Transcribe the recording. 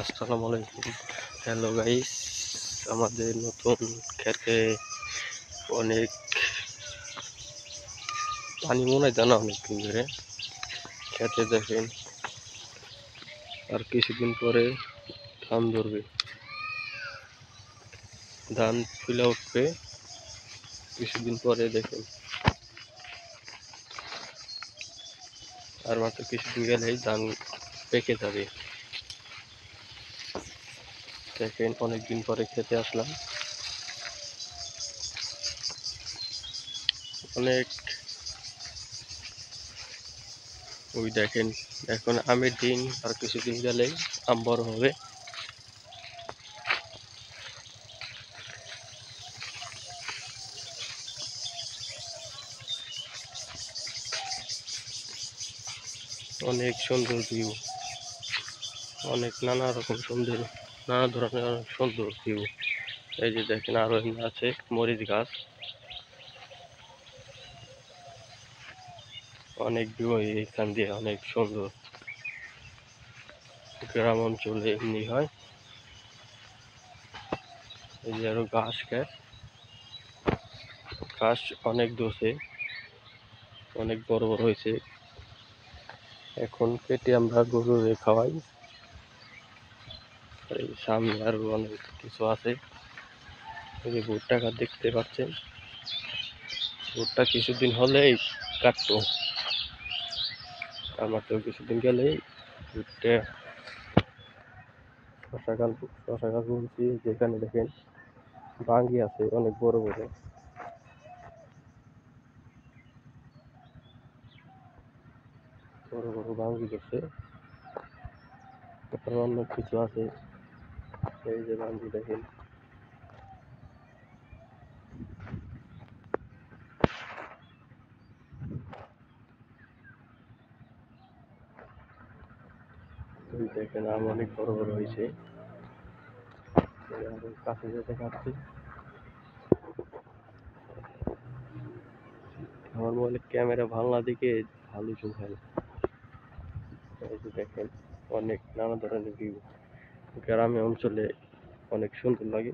আসসালামু আলাইকুম। Hello guys, আমাদের নতুন ক্ষেতে অনেক পানি মনে হয় জানা অনেকদিন ধরে খেতে দেখেন। আর কিছুদিন পরে ধান ধরবে, ধান ফুলে উঠবে কিছুদিন পরে দেখেন। আর মাত্র কিছুদিন গেলেই ধান পেকে যাবে। দেখেন অনেকদিন পরে খেতে আসলাম। অনেক ওই দেখেন, এখন আমের দিন, আর কিছুদিন গেলেই আম বড় হবে। অনেক সুন্দর ভিউ, অনেক নানা রকম সুন্দর, নানা ধরনের অনেক সুন্দর ভিউ। এই যে দেখেন আরো আছে মরিচ গাছ, অনেক ভিউ এখান দিয়ে অনেক সুন্দর। গ্রাম অঞ্চলে এমনি হয়। এই যে আরো ঘাস ক্ষেত, ঘাস অনেক দোষে অনেক বড় বড় হয়েছে। এখন কেটে আমরা গরুরে খাওয়াই। আর এই সামনে আরো অনেক কিছু আছে। এই যে ভুট্টা গাছ দেখতে পাচ্ছেন, ভুট্টা কিছুদিন হলেই কাটতো, আমার তো কিছুদিন গেলেই ভুট্টা। শশা গাছ বলছি, যেখানে দেখেন ভাঙ্গি আছে অনেক বড় বড়, বড় বড় ভাঙ্গি করছে। তারপরে অনেক কিছু আছে। এই যে ভাঙ্গি দেখেন, এই দেখেন আম অনেক বড় বড় হয়েছে। কাছে যেতে পারছি, আমার মোবাইলে ক্যামেরা ভাঙলা দিকে ভালো জুম হয়। এই যে দেখেন অনেক নানা ধরনের ভিউ, গ্রামে অঞ্চলে অনেক সুন্দর লাগে।